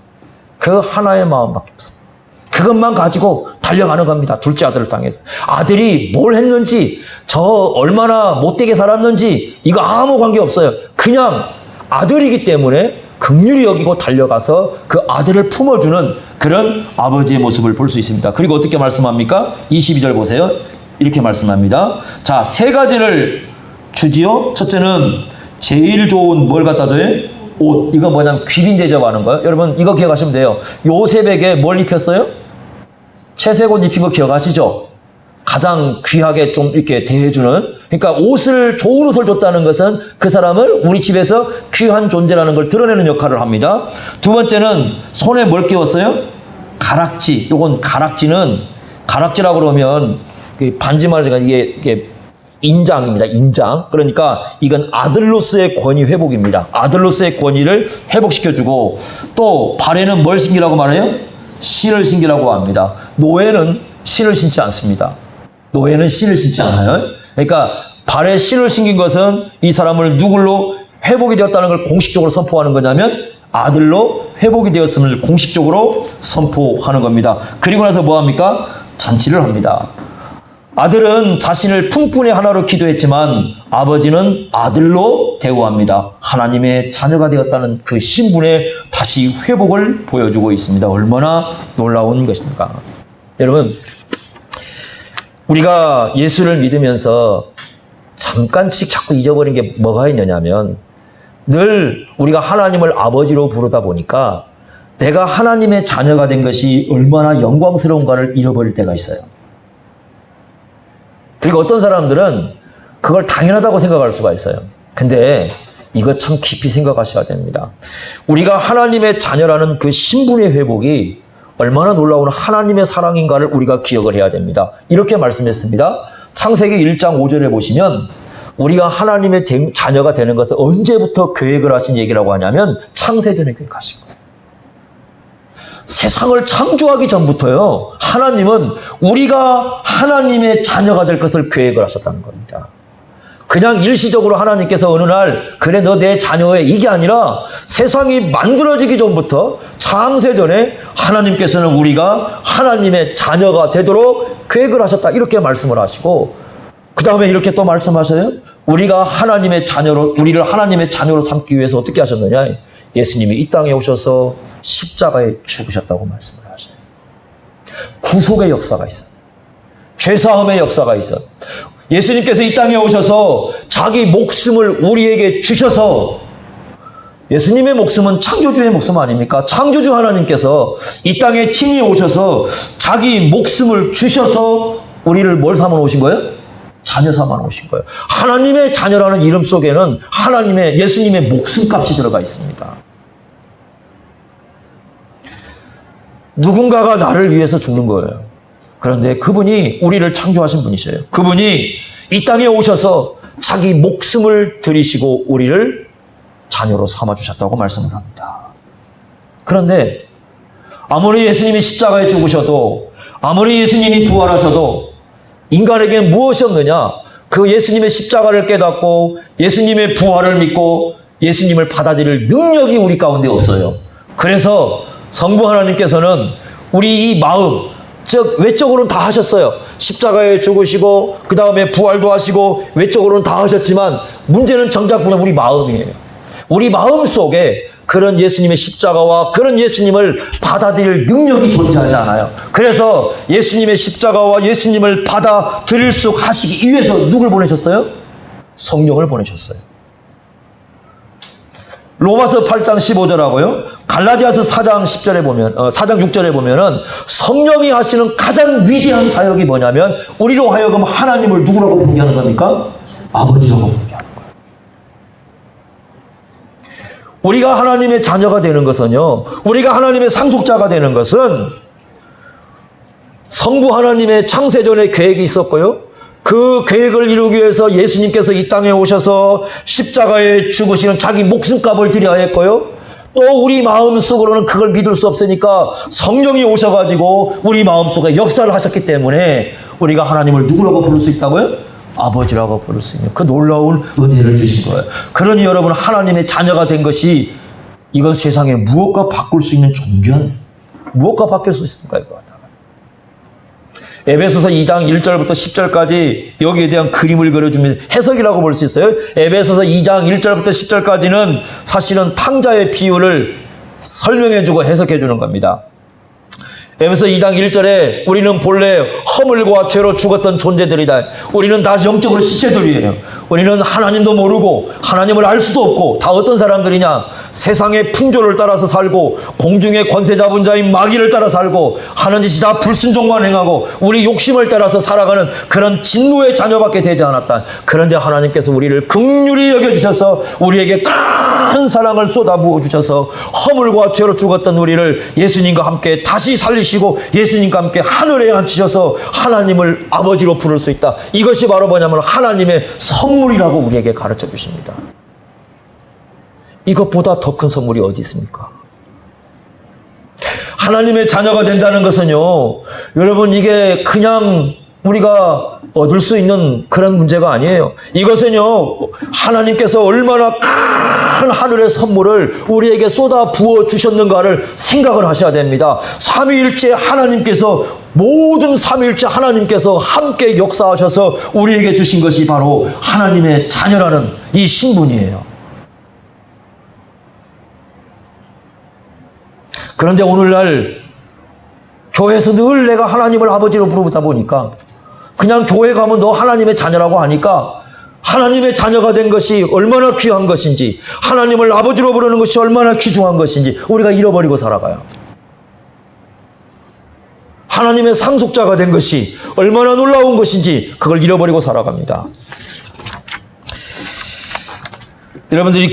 그 하나의 마음밖에 없습니다. 그것만 가지고 달려가는 겁니다. 둘째 아들을 당해서. 아들이 뭘 했는지, 저 얼마나 못되게 살았는지 이거 아무 관계 없어요. 그냥 아들이기 때문에 긍휼히 여기고 달려가서 그 아들을 품어주는 그런 아버지의 모습을 볼 수 있습니다. 그리고 어떻게 말씀합니까? 22절 보세요. 이렇게 말씀합니다. 자, 세 가지를 주지요. 첫째는 제일 좋은 뭘 갖다 줘요? 옷. 이거 뭐냐면 귀빈 대접하는 거예요. 여러분 이거 기억하시면 돼요. 요셉에게 뭘 입혔어요? 채색 옷 입힌 거 기억하시죠? 가장 귀하게 좀 이렇게 대해주는, 그러니까 옷을, 좋은 옷을 줬다는 것은 그 사람을 우리 집에서 귀한 존재라는 걸 드러내는 역할을 합니다. 두 번째는 손에 뭘 끼웠어요? 가락지. 요건 가락지라고 그러면 그 반지 말이니까 이게 인장입니다. 인장. 그러니까 이건 아들로서의 권위 회복입니다. 아들로서의 권위를 회복시켜주고, 또 발에는 뭘 신기라고 말해요? 실을 신기라고 합니다. 노예는 실을 신지 않습니다. 노예는 실을 신지 않아요. 그러니까 발에 실을 신긴 것은 이 사람을 누굴로 회복이 되었다는 걸 공식적으로 선포하는 거냐면 아들로 회복이 되었음을 공식적으로 선포하는 겁니다. 그리고 나서 뭐 합니까? 잔치를 합니다. 아들은 자신을 품꾼의 하나로 기도했지만 아버지는 아들로 대우합니다. 하나님의 자녀가 되었다는 그 신분의 다시 회복을 보여주고 있습니다. 얼마나 놀라운 것입니까? 여러분, 우리가 예수를 믿으면서 잠깐씩 자꾸 잊어버린 게 뭐가 있느냐면, 늘 우리가 하나님을 아버지로 부르다 보니까 내가 하나님의 자녀가 된 것이 얼마나 영광스러운가를 잃어버릴 때가 있어요. 그리고 어떤 사람들은 그걸 당연하다고 생각할 수가 있어요. 근데 이거 참 깊이 생각하셔야 됩니다. 우리가 하나님의 자녀라는 그 신분의 회복이 얼마나 놀라운 하나님의 사랑인가를 우리가 기억을 해야 됩니다. 이렇게 말씀했습니다. 창세기 1장 5절에 보시면 우리가 하나님의 자녀가 되는 것을 언제부터 계획을 하신 얘기라고 하냐면 창세전에 계획하신 거예요. 세상을 창조하기 전부터요, 하나님은 우리가 하나님의 자녀가 될 것을 계획을 하셨다는 겁니다. 그냥 일시적으로 하나님께서 어느 날 그래 너 내 자녀에, 이게 아니라 세상이 만들어지기 전부터 창세전에 하나님께서는 우리가 하나님의 자녀가 되도록 계획을 하셨다, 이렇게 말씀을 하시고, 그 다음에 이렇게 또 말씀하셔요. 우리를 하나님의 자녀로 삼기 위해서 어떻게 하셨느냐? 예수님이 이 땅에 오셔서 십자가에 죽으셨다고 말씀을 하셔요. 구속의 역사가 있어요. 죄사함의 역사가 있어요. 예수님께서 이 땅에 오셔서 자기 목숨을 우리에게 주셔서, 예수님의 목숨은 창조주의 목숨 아닙니까? 창조주 하나님께서 이 땅에 친히 오셔서 자기 목숨을 주셔서 우리를 뭘 삼아 오신 거예요? 자녀 삼아 오신 거예요. 하나님의 자녀라는 이름 속에는 예수님의 목숨값이 들어가 있습니다. 누군가가 나를 위해서 죽는 거예요. 그런데 그분이 우리를 창조하신 분이셔요. 그분이 이 땅에 오셔서 자기 목숨을 들이시고 우리를 자녀로 삼아주셨다고 말씀을 합니다. 그런데 아무리 예수님이 십자가에 죽으셔도, 아무리 예수님이 부활하셔도 인간에게 무엇이 없느냐? 그 예수님의 십자가를 깨닫고 예수님의 부활을 믿고 예수님을 받아들일 능력이 우리 가운데 없어요. 그래서 성부 하나님께서는 우리 이 마음, 즉 외적으로는 다 하셨어요. 십자가에 죽으시고 그 다음에 부활도 하시고 외적으로는 다 하셨지만 문제는 정작 보면 우리 마음이에요. 우리 마음 속에 그런 예수님의 십자가와 그런 예수님을 받아들일 능력이 존재하지 않아요. 그래서 예수님의 십자가와 예수님을 받아들일 수 하시기 위해서 누굴 보내셨어요? 성령을 보내셨어요. 로마서 8장 15절하고요. 갈라디아서 4장 10절에 보면, 4장 6절에 보면은 성령이 하시는 가장 위대한 사역이 뭐냐면 우리로 하여금 하나님을 누구라고 부르게 겁니까? 아버지라고 부르게 하는 거예요. 우리가 하나님의 자녀가 되는 것은요, 우리가 하나님의 상속자가 되는 것은 성부 하나님의 창세전에 계획이 있었고요. 그 계획을 이루기 위해서 예수님께서 이 땅에 오셔서 십자가에 죽으시는 자기 목숨값을 드려야 했고요. 또 우리 마음속으로는 그걸 믿을 수 없으니까 성령이 오셔가지고 우리 마음속에 역사를 하셨기 때문에 우리가 하나님을 누구라고 부를 수 있다고요? 아버지라고 부를 수 있는 그 놀라운 은혜를 주신 거예요. 그러니 여러분, 하나님의 자녀가 된 것이 이건 세상에 무엇과 바꿀 수 있는 존귀한, 무엇과 바뀔 수 있습니까? 이거 에베소서 2장 1절부터 10절까지 여기에 대한 그림을 그려줍니다. 해석이라고 볼 수 있어요. 에베소서 2장 1절부터 10절까지는 사실은 탕자의 비유를 설명해주고 해석해주는 겁니다. 에베소 2장 1절에 우리는 본래 허물과 죄로 죽었던 존재들이다. 우리는 다 영적으로 시체들이에요. 우리는 하나님도 모르고 하나님을 알 수도 없고 다 어떤 사람들이냐? 세상의 풍조를 따라서 살고 공중의 권세 잡은 자인 마귀를 따라 살고 하는 짓이 다 불순종만 행하고 우리 욕심을 따라서 살아가는 그런 진노의 자녀밖에 되지 않았다. 그런데 하나님께서 우리를 긍휼히 여겨주셔서 우리에게 큰 사랑을 쏟아부어 주셔서 허물과 죄로 죽었던 우리를 예수님과 함께 다시 살리시고 예수님과 함께 하늘에 앉히셔서 하나님을 아버지로 부를 수 있다. 이것이 바로 뭐냐면 하나님의 선물이라고 우리에게 가르쳐 주십니다. 이것보다 더 큰 선물이 어디 있습니까? 하나님의 자녀가 된다는 것은요, 여러분 이게 그냥 우리가 얻을 수 있는 그런 문제가 아니에요. 이것은요, 하나님께서 얼마나 큰 하늘의 선물을 우리에게 쏟아 부어 주셨는가를 생각을 하셔야 됩니다. 삼위일체 하나님께서, 모든 삼위일체 하나님께서 함께 역사하셔서 우리에게 주신 것이 바로 하나님의 자녀라는 이 신분이에요. 그런데 오늘날 교회에서 늘 내가 하나님을 아버지로 부르다 보니까 그냥 교회 가면 너 하나님의 자녀라고 하니까 하나님의 자녀가 된 것이 얼마나 귀한 것인지, 하나님을 아버지로 부르는 것이 얼마나 귀중한 것인지 우리가 잃어버리고 살아가요. 하나님의 상속자가 된 것이 얼마나 놀라운 것인지 그걸 잃어버리고 살아갑니다. 여러분들이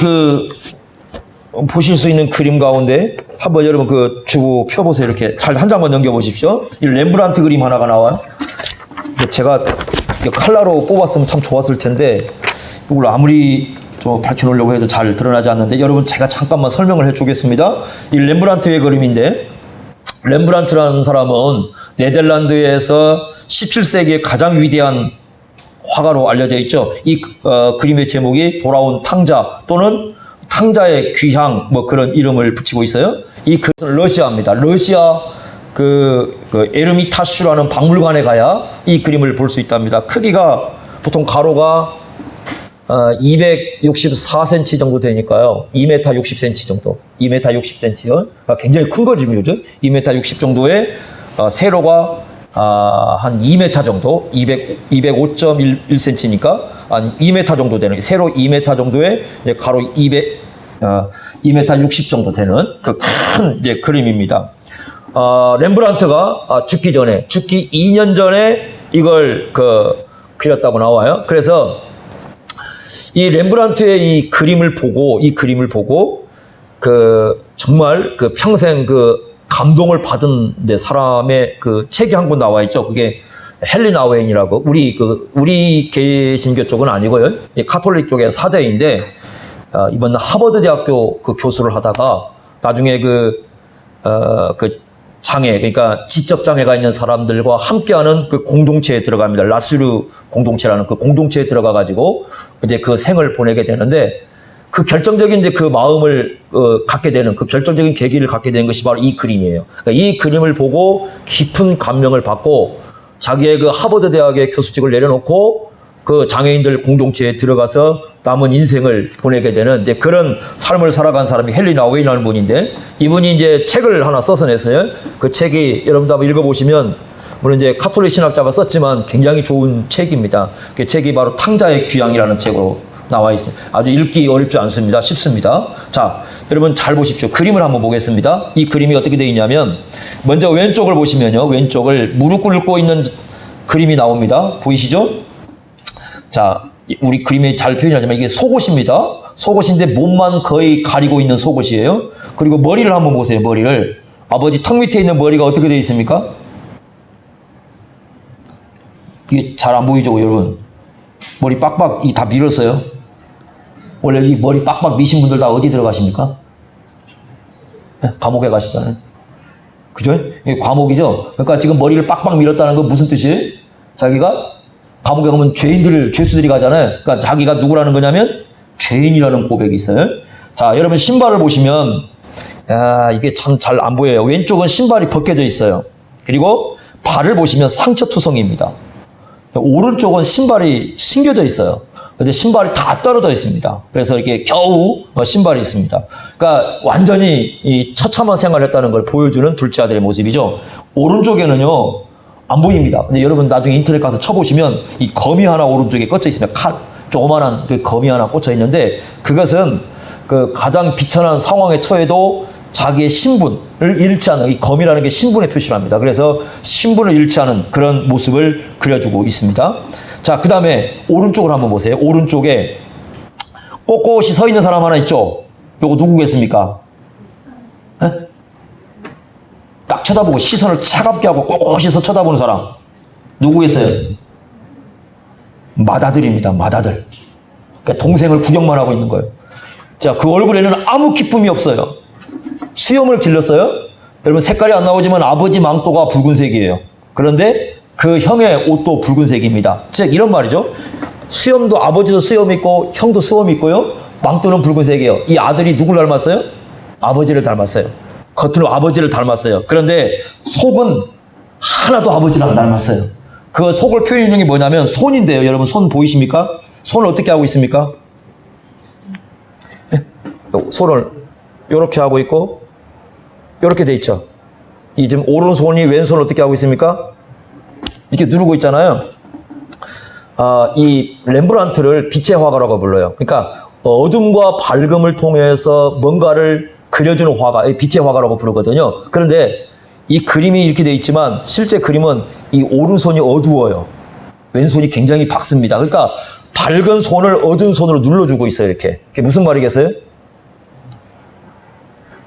보실 수 있는 그림 가운데 한번 여러분 쭉 펴보세요. 이렇게 잘 한 장만 넘겨보십시오. 이 렘브란트 그림 하나가 나와요. 제가 칼라로 뽑았으면 참 좋았을 텐데 이걸 아무리 좀 밝혀놓으려고 해도 잘 드러나지 않는데, 여러분 제가 잠깐만 설명을 해주겠습니다. 이 렘브란트의 그림인데, 렘브란트라는 사람은 네덜란드에서 17세기의 가장 위대한 화가로 알려져 있죠. 이 그림의 제목이 돌아온 탕자 또는 탕자의 귀향, 뭐 그런 이름을 붙이고 있어요. 이 그림은 러시아입니다. 러시아 에르미타슈라는 박물관에 가야 이 그림을 볼 수 있답니다. 크기가 보통 가로가 264cm 정도 되니까요. 2m 60cm 정도. 2m 60cm요. 그러니까 굉장히 큰 그림이죠. 2m 60 정도의 세로가 한 2m 정도, 205.1cm니까 한 2m 정도 되는, 세로 2m 정도의 가로 2m 60 정도 되는 그 큰 그림입니다. 렘브란트가 죽기 2년 전에 이걸 그렸다고 나와요. 그래서 이 렘브란트의 이 그림을 보고 정말 평생 감동을 받은 사람의 책이 한 권 나와 있죠. 그게 헨리 나우엔이라고, 우리 개신교 쪽은 아니고요. 카톨릭 쪽의 사제인데, 이번 하버드 대학교 교수를 하다가 나중에 장애, 그러니까 지적 장애가 있는 사람들과 함께하는 공동체에 들어갑니다. 라스루 공동체라는 공동체에 들어가 가지고 이제 생을 보내게 되는데, 결정적인 마음을 갖게 되는, 결정적인 계기를 갖게 되는 것이 바로 이 그림이에요. 그러니까 이 그림을 보고 깊은 감명을 받고 자기의 하버드 대학의 교수직을 내려놓고 장애인들 공동체에 들어가서 남은 인생을 보내게 되는 이제 그런 삶을 살아간 사람이 헨리 나우엔이라는 분인데, 이분이 이제 책을 하나 써서 냈어요. 그 책이 여러분도 한번 읽어보시면, 물론 이제 카톨릭 신학자가 썼지만 굉장히 좋은 책입니다. 그 책이 바로 탕자의 귀향이라는 책으로 나와 있습니다. 아주 읽기 어렵지 않습니다. 쉽습니다. 자, 여러분 잘 보십시오. 그림을 한번 보겠습니다. 이 그림이 어떻게 되어 있냐면, 먼저 왼쪽을 보시면요, 왼쪽을 무릎 꿇고 있는 그림이 나옵니다. 보이시죠? 자, 우리 그림에 잘 표현하지만 이게 속옷입니다. 속옷인데 몸만 거의 가리고 있는 속옷이에요. 그리고 머리를 한번 보세요. 머리를, 아버지 턱 밑에 있는 머리가 어떻게 되어 있습니까? 이게 잘 안 보이죠, 여러분? 머리 빡빡 다 밀었어요. 원래 이 머리 빡빡 미신 분들 다 어디 들어가십니까? 네? 감옥에 가시잖아요. 그죠? 이게 과목이죠? 그러니까 지금 머리를 빡빡 밀었다는 건 무슨 뜻이에요? 자기가 감옥에 가면 죄수들이 가잖아요. 그러니까 자기가 누구라는 거냐면 죄인이라는 고백이 있어요. 자, 여러분 신발을 보시면, 이게 참 잘 안 보여요. 왼쪽은 신발이 벗겨져 있어요. 그리고 발을 보시면 상처투성입니다. 오른쪽은 신발이 신겨져 있어요. 근데 신발이 다 떨어져 있습니다. 그래서 이렇게 겨우 신발이 있습니다. 그러니까 완전히 이 처참한 생활을 했다는 걸 보여주는 둘째 아들의 모습이죠. 오른쪽에는요, 안 보입니다. 근데 여러분 나중에 인터넷 가서 쳐보시면 이 거미 하나 오른쪽에 꽂혀 있으면 칼, 조그만한 그 거미 하나 꽂혀 있는데 그것은 그 가장 비천한 상황에 처해도 자기의 신분을 잃지 않는, 이 검이라는 게 신분의 표시를 합니다. 그래서 신분을 잃지 않은 그런 모습을 그려주고 있습니다. 자, 그 다음에 오른쪽을 한번 보세요. 오른쪽에 꼿꼿이 서 있는 사람 하나 있죠? 요거 누구겠습니까? 에? 딱 쳐다보고 시선을 차갑게 하고 꼿꼿이 서 쳐다보는 사람 누구겠어요? 맏아들입니다. 맏아들. 그러니까 동생을 구경만 하고 있는 거예요. 자, 그 얼굴에는 아무 기쁨이 없어요. 수염을 길렀어요. 여러분 색깔이 안 나오지만 아버지 망토가 붉은색이에요. 그런데 그 형의 옷도 붉은색입니다. 즉 이런 말이죠. 수염도 아버지도 수염 있고 형도 수염 있고요. 망토는 붉은색이에요. 이 아들이 누구를 닮았어요? 아버지를 닮았어요. 겉으로 아버지를 닮았어요. 그런데 속은 하나도 아버지를 안 닮았어요. 그 속을 표현하는 게 뭐냐면 손인데요. 여러분 손 보이십니까? 손을 어떻게 하고 있습니까? 손을 이렇게 하고 있고 이렇게 돼 있죠. 이 지금 오른손이 왼손을 어떻게 하고 있습니까? 이렇게 누르고 있잖아요. 이 렘브란트를 빛의 화가라고 불러요. 그러니까 어둠과 밝음을 통해서 뭔가를 그려주는 화가, 빛의 화가라고 부르거든요. 그런데 이 그림이 이렇게 돼 있지만 실제 그림은 이 오른손이 어두워요. 왼손이 굉장히 밝습니다. 그러니까 밝은 손을 어두운 손으로 눌러주고 있어요. 이렇게. 그게 무슨 말이겠어요?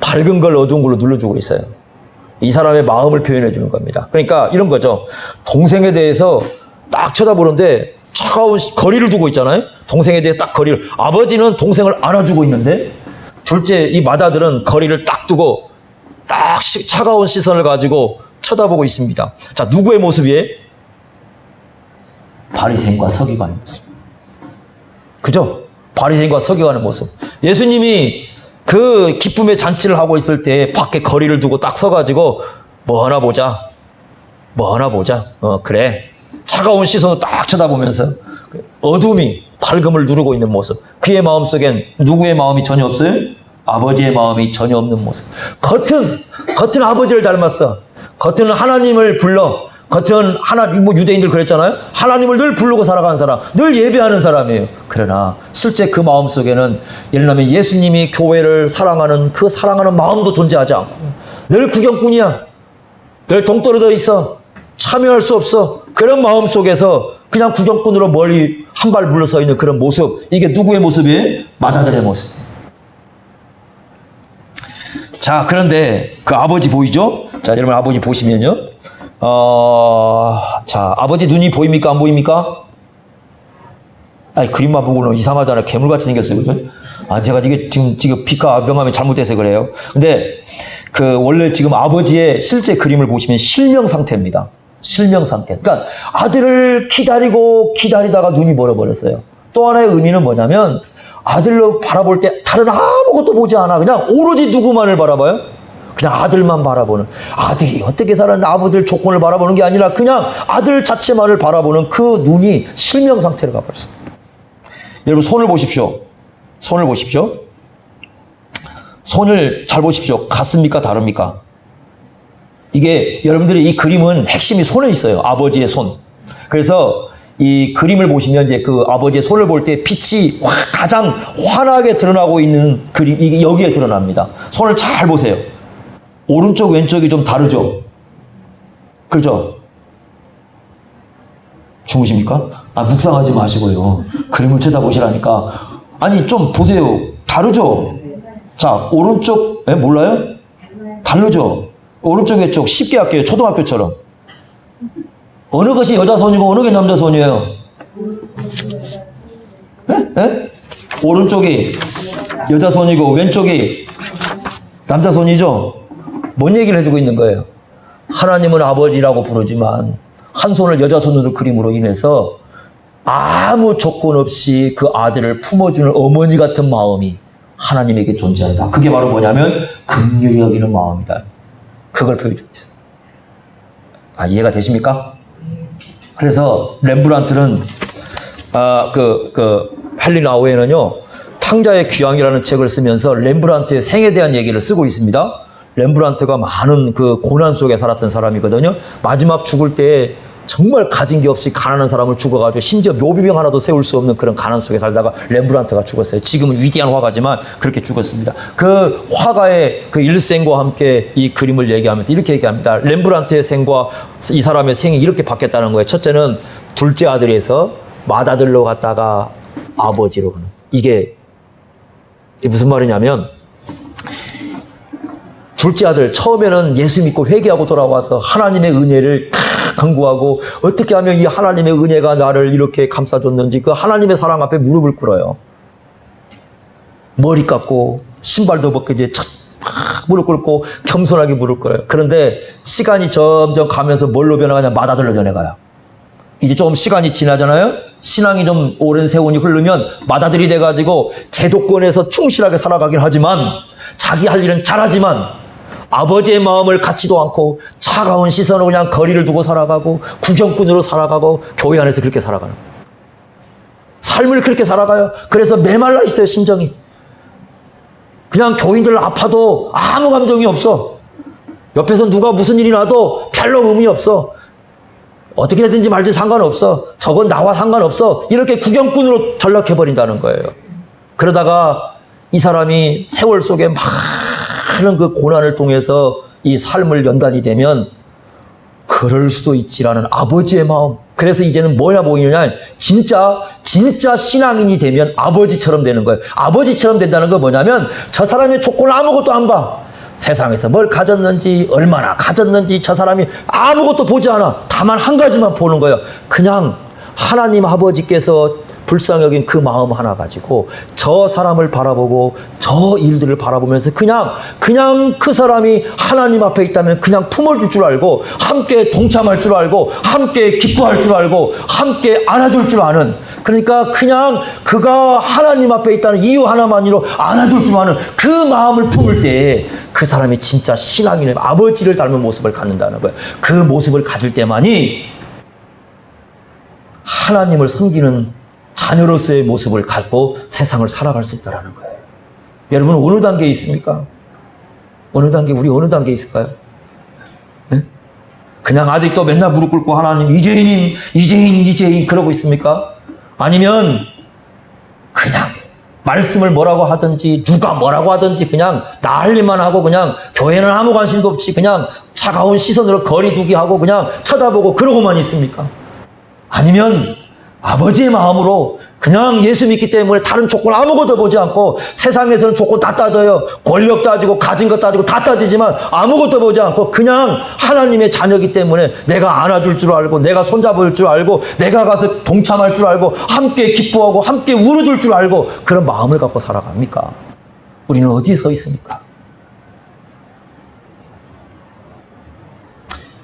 밝은 걸 어두운 걸로 눌러주고 있어요. 이 사람의 마음을 표현해 주는 겁니다. 그러니까 이런 거죠. 동생에 대해서 딱 쳐다보는데 차가운 거리를 두고 있잖아요. 동생에 대해서 딱 거리를. 아버지는 동생을 안아주고 있는데 둘째 이 맏아들은 거리를 딱 두고 딱 차가운 시선을 가지고 쳐다보고 있습니다. 자, 누구의 모습이에요? 바리새인과 서기관의 모습. 그죠? 바리새인과 서기관의 모습. 예수님이 그 기쁨의 잔치를 하고 있을 때 밖에 거리를 두고 딱 서가지고 뭐 하나 보자. 뭐 하나 보자. 그래. 차가운 시선으로 딱 쳐다보면서 어둠이 밝음을 누르고 있는 모습. 그의 마음속엔 누구의 마음이 전혀 없어요? 아버지의 마음이 전혀 없는 모습. 겉은 아버지를 닮았어. 겉은 하나님을 불러. 겉은 뭐 유대인들 그랬잖아요. 하나님을 늘 부르고 살아가는 사람, 늘 예배하는 사람이에요. 그러나 실제 그 마음 속에는 예를 들면 예수님이 교회를 사랑하는 그 사랑하는 마음도 존재하지 않고 늘 구경꾼이야. 늘 동떨어져 있어. 참여할 수 없어. 그런 마음 속에서 그냥 구경꾼으로 멀리 한 발 물러서 있는 그런 모습. 이게 누구의 모습이에요? 맏아들의 모습. 자, 그런데 그 아버지 보이죠? 자, 여러분 아버지 보시면요. 자, 아버지 눈이 보입니까? 안 보입니까? 아니, 그림만 보고는 이상하잖아요. 괴물같이 생겼어요. 그죠? 제가 이게 지금 빛과 명암이 잘못돼서 그래요. 근데 원래 지금 아버지의 실제 그림을 보시면 실명 상태입니다. 실명 상태. 그러니까 아들을 기다리다가 눈이 멀어버렸어요. 또 하나의 의미는 뭐냐면 아들로 바라볼 때 다른 아무것도 보지 않아. 그냥 오로지 누구만을 바라봐요? 그냥 아들만 바라보는. 아들이 어떻게 살았는데 아버들 조건을 바라보는 게 아니라 그냥 아들 자체만을 바라보는 그 눈이 실명 상태로 가버렸어요. 여러분 손을 보십시오. 손을 보십시오. 손을 잘 보십시오. 같습니까? 다릅니까? 이게 여러분들이 이 그림은 핵심이 손에 있어요. 아버지의 손. 그래서 이 그림을 보시면 이제 그 아버지의 손을 볼 때 빛이 가장 환하게 드러나고 있는 그림, 이게 여기에 드러납니다. 손을 잘 보세요. 오른쪽 왼쪽이 좀 다르죠? 그렇죠? 주무십니까? 묵상하지 마시고요. 그림을 쳐다보시라니까. 아니 좀 보세요. 다르죠? 자, 오른쪽 몰라요? 다르죠? 오른쪽 왼쪽 쉽게 할게요. 초등학교처럼. 어느 것이 여자 손이고 어느 게 남자 손이에요? 네? 오른쪽이 여자 손이고 왼쪽이 남자 손이죠? 뭔 얘기를 해주고 있는 거예요? 하나님은 아버지라고 부르지만 한 손을 여자 손으로 그림으로 인해서 아무 조건 없이 그 아들을 품어주는 어머니 같은 마음이 하나님에게 존재한다. 그게 바로 뭐냐면 긍휼히 여기는 마음이다. 그걸 보여주고 있어요. 이해가 되십니까? 그래서 렘브란트는 헨리 나우엔은요, 탕자의 귀향이라는 책을 쓰면서 렘브란트의 생에 대한 얘기를 쓰고 있습니다. 렘브란트가 많은 그 고난 속에 살았던 사람이거든요. 마지막 죽을 때 정말 가진 게 없이 가난한 사람을 죽어가지고 심지어 묘비병 하나도 세울 수 없는 그런 가난 속에 살다가 렘브란트가 죽었어요. 지금은 위대한 화가지만 그렇게 죽었습니다. 그 화가의 그 일생과 함께 이 그림을 얘기하면서 이렇게 얘기합니다. 렘브란트의 생과 이 사람의 생이 이렇게 바뀌었다는 거예요. 첫째는 둘째 아들에서 맏아들로 갔다가 아버지로 가는. 이게 무슨 말이냐면, 둘째 아들 처음에는 예수 믿고 회개하고 돌아와서 하나님의 은혜를 간구하고 어떻게 하면 이 하나님의 은혜가 나를 이렇게 감싸줬는지 그 하나님의 사랑 앞에 무릎을 꿇어요. 머리 깎고 신발도 벗고 이제 무릎 꿇고 겸손하게 무릎 꿇어요. 그런데 시간이 점점 가면서 뭘로 변해가냐? 맏아들로 변해가요. 이제 조금 시간이 지나잖아요. 신앙이 좀 오랜 세월이 흐르면 맏아들이 돼가지고 제도권에서 충실하게 살아가긴 하지만 자기 할 일은 잘하지만 아버지의 마음을 갖지도 않고 차가운 시선으로 그냥 거리를 두고 살아가고 구경꾼으로 살아가고 교회 안에서 그렇게 살아가는 거예요. 삶을 그렇게 살아가요. 그래서 메말라 있어요, 심정이. 그냥 교인들 아파도 아무 감정이 없어. 옆에서 누가 무슨 일이 나도 별로 의미 없어. 어떻게 되든지 말든지 상관없어. 저건 나와 상관없어. 이렇게 구경꾼으로 전락해버린다는 거예요. 그러다가 이 사람이 세월 속에 많은 그 고난을 통해서 이 삶을 연단이 되면 그럴 수도 있지라는 아버지의 마음. 그래서 이제는 뭐냐 보이느냐, 진짜 신앙인이 되면 아버지처럼 되는 거예요. 아버지처럼 된다는 건 뭐냐면 저 사람의 조건을 아무것도 안 봐. 세상에서 뭘 가졌는지, 얼마나 가졌는지 저 사람이 아무것도 보지 않아. 다만 한 가지만 보는 거예요. 그냥 하나님 아버지께서 불쌍히 여긴 그 마음 하나 가지고 저 사람을 바라보고 저 일들을 바라보면서 그냥 그 사람이 하나님 앞에 있다면 그냥 품어줄 줄 알고 함께 동참할 줄 알고 함께 기뻐할 줄 알고 함께 안아줄 줄 아는, 그러니까 그냥 그가 하나님 앞에 있다는 이유 하나만으로 안아줄 줄 아는 그 마음을 품을 때 그 사람이 진짜 신앙인의 아버지를 닮은 모습을 갖는다는 거예요. 그 모습을 가질 때만이 하나님을 섬기는 자녀로서의 모습을 갖고 세상을 살아갈 수 있다는 거예요. 여러분 어느 단계에 있습니까? 우리 어느 단계에 있을까요? 네? 그냥 아직도 맨날 무릎 꿇고 하나님 이재인 그러고 있습니까? 아니면 그냥 말씀을 뭐라고 하든지 누가 뭐라고 하든지 그냥 나 할 일만 하고 그냥 교회는 아무 관심도 없이 그냥 차가운 시선으로 거리두기 하고 그냥 쳐다보고 그러고만 있습니까? 아니면 아버지의 마음으로 그냥 예수 믿기 때문에 다른 조건 아무것도 보지 않고, 세상에서는 조건 다 따져요. 권력 따지고 가진 것 따지고 다 따지지만 아무것도 보지 않고 그냥 하나님의 자녀이기 때문에 내가 안아줄 줄 알고 내가 손잡을 줄 알고 내가 가서 동참할 줄 알고 함께 기뻐하고 함께 울어줄 줄 알고 그런 마음을 갖고 살아갑니까? 우리는 어디에 서 있습니까?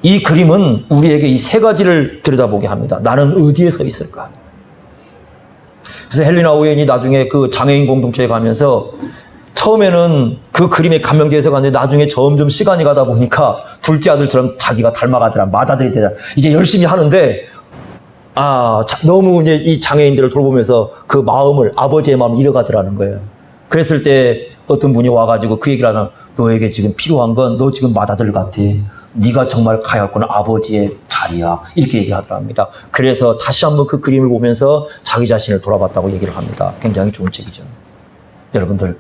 이 그림은 우리에게 이 세 가지를 들여다보게 합니다. 나는 어디에 서 있을까? 그래서 헨리 나우엔이 나중에 그 장애인 공동체에 가면서 처음에는 그 그림에 감명돼서 갔는데 나중에 점점 시간이 가다 보니까 둘째 아들처럼 자기가 닮아가더라. 맏아들이 되더라. 이제 열심히 하는데 너무 이제 이 장애인들을 돌보면서 그 마음을, 아버지의 마음을 잃어가더라는 거예요. 그랬을 때 어떤 분이 와가지고 그 얘기를 하나, 너에게 지금 필요한 건 너 지금 맏아들 같아. 네가 정말 가야 할 건 아버지의 자리야. 이렇게 얘기를 하더랍니다. 그래서 다시 한번 그 그림을 보면서 자기 자신을 돌아봤다고 얘기를 합니다. 굉장히 좋은 책이죠. 여러분들,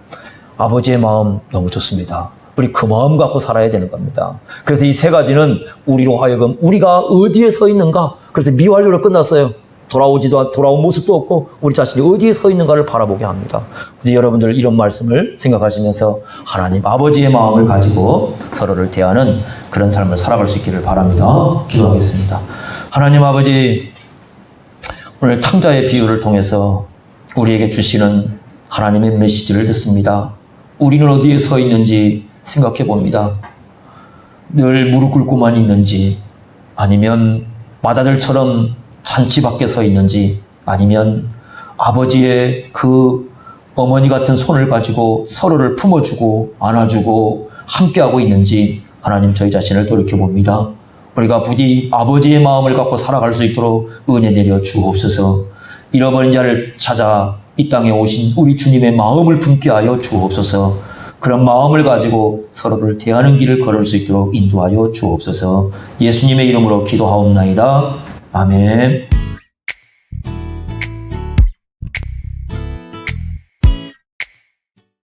아버지의 마음 너무 좋습니다. 우리 그 마음 갖고 살아야 되는 겁니다. 그래서 이 세 가지는 우리로 하여금 우리가 어디에 서 있는가, 그래서 미완료로 끝났어요. 돌아온 모습도 없고 우리 자신이 어디에 서 있는가를 바라보게 합니다. 근데 여러분들 이런 말씀을 생각하시면서 하나님 아버지의 마음을 가지고 서로를 대하는 그런 삶을 살아갈 수 있기를 바랍니다. 기도하겠습니다. 하나님 아버지, 오늘 탕자의 비유를 통해서 우리에게 주시는 하나님의 메시지를 듣습니다. 우리는 어디에 서 있는지 생각해 봅니다. 늘 무릎 꿇고만 있는지, 아니면 맏아들처럼 잔치 밖에 서 있는지, 아니면 아버지의 그 어머니 같은 손을 가지고 서로를 품어주고 안아주고 함께하고 있는지 하나님 저희 자신을 돌이켜 봅니다. 우리가 부디 아버지의 마음을 갖고 살아갈 수 있도록 은혜 내려 주옵소서. 잃어버린 자를 찾아 이 땅에 오신 우리 주님의 마음을 품게 하여 주옵소서. 그런 마음을 가지고 서로를 대하는 길을 걸을 수 있도록 인도하여 주옵소서. 예수님의 이름으로 기도하옵나이다. 아멘.